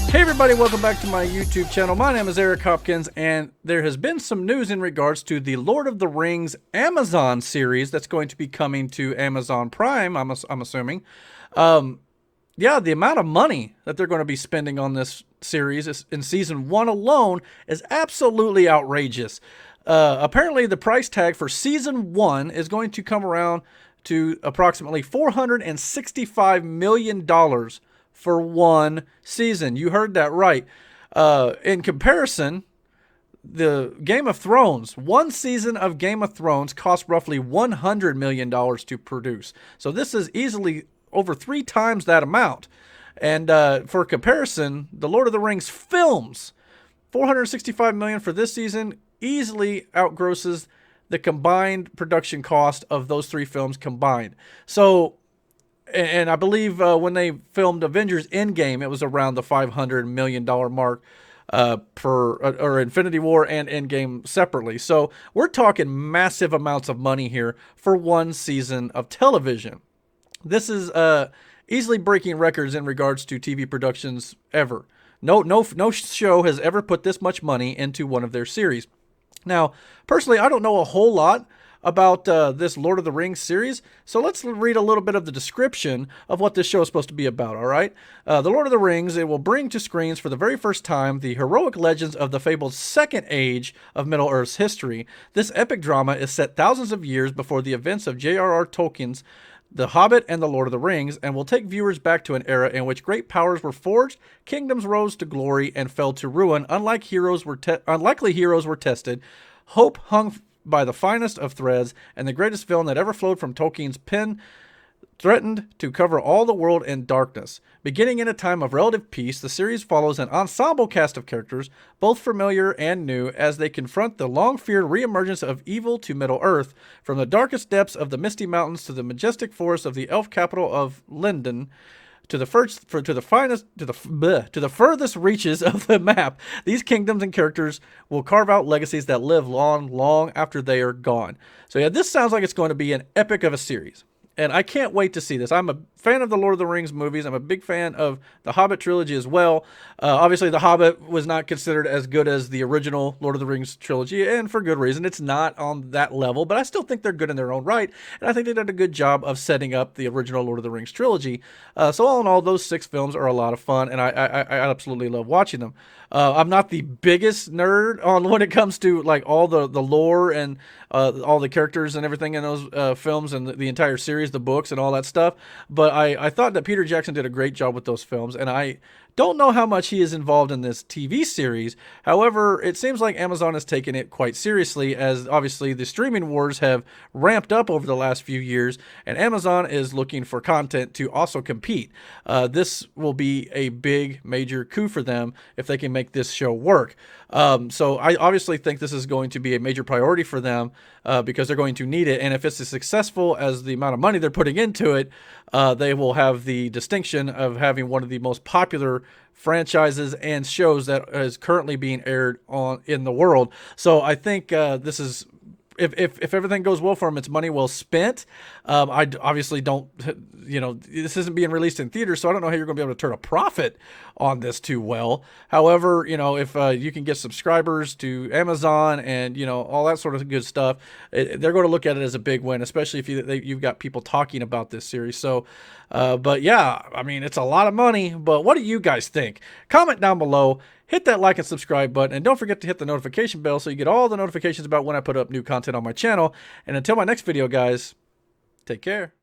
Hey everybody, welcome back to my YouTube channel. My name is Eric Hopkins, and there has been some news in regards to the Lord of the Rings Amazon series that's going to be coming to Amazon Prime, I'm assuming. Yeah, the amount of money that they're going to be spending on this series in season 1 alone is absolutely outrageous. Apparently, the price tag for season 1 is going to come around to approximately $465 million for one season. You heard that right. In comparison, the Game of Thrones, one season of Game of Thrones cost roughly $100 million to produce. So this is easily over 3 times that amount. And for comparison, the Lord of the Rings films, $465 million for this season, easily outgrosses the combined production cost of those 3 films combined. So, and I believe when they filmed Avengers Endgame, it was around the $500 million mark or Infinity War and Endgame separately. So we're talking massive amounts of money here for one season of television. This is easily breaking records in regards to TV productions ever. No show has ever put this much money into one of their series. Now, personally, I don't know a whole lot about this Lord of the Rings series, so let's read a little bit of the description of what this show is supposed to be about, all right? The Lord of the Rings, it will bring to screens for the very first time the heroic legends of the fabled Second Age of Middle-earth's history. This epic drama is set thousands of years before the events of J.R.R. Tolkien's The Hobbit and The Lord of the Rings, and will take viewers back to an era in which great powers were forged, kingdoms rose to glory and fell to ruin, unlikely heroes were tested, hope hung by the finest of threads, and the greatest villain that ever flowed from Tolkien's pen threatened to cover all the world in darkness. Beginning in a time of relative peace, the series follows an ensemble cast of characters, both familiar and new, as they confront the long-feared reemergence of evil to Middle-earth, from the darkest depths of the Misty Mountains to the majestic forests of the elf capital of Lindon, to the furthest reaches of the map. These kingdoms and characters will carve out legacies that live long after they are gone. So yeah, this sounds like it's going to be an epic of a series. And I can't wait to see this. I'm a fan of the Lord of the Rings movies. I'm a big fan of the Hobbit trilogy as well. Obviously, the Hobbit was not considered as good as the original Lord of the Rings trilogy, and for good reason. It's not on that level, but I still think they're good in their own right, and I think they did a good job of setting up the original Lord of the Rings trilogy. So all in all, those 6 films are a lot of fun, and I absolutely love watching them. I'm not the biggest nerd on when it comes to like all the lore and all the characters and everything in those films and the entire series, the books and all that stuff. But I thought that Peter Jackson did a great job with those films, and I don't know how much he is involved in this TV series. However, it seems like Amazon has taken it quite seriously, as obviously the streaming wars have ramped up over the last few years, and Amazon is looking for content to also compete. This will be a big, major coup for them if they can make this show work. So I obviously think this is going to be a major priority for them because they're going to need it. And if it's as successful as the amount of money they're putting into it, they will have the distinction of having one of the most popular franchises and shows that is currently being aired in the world. So I think this is, if everything goes well for them, it's money well spent. I obviously don't, this isn't being released in theaters, so I don't know how you're going to be able to turn a profit on this too well. However, if you can get subscribers to Amazon and, all that sort of good stuff, they're going to look at it as a big win, especially if you've got people talking about this series. So, but yeah, I mean, it's a lot of money, but what do you guys think? Comment down below. Hit that like and subscribe button, and don't forget to hit the notification bell so you get all the notifications about when I put up new content on my channel. And until my next video, guys, take care.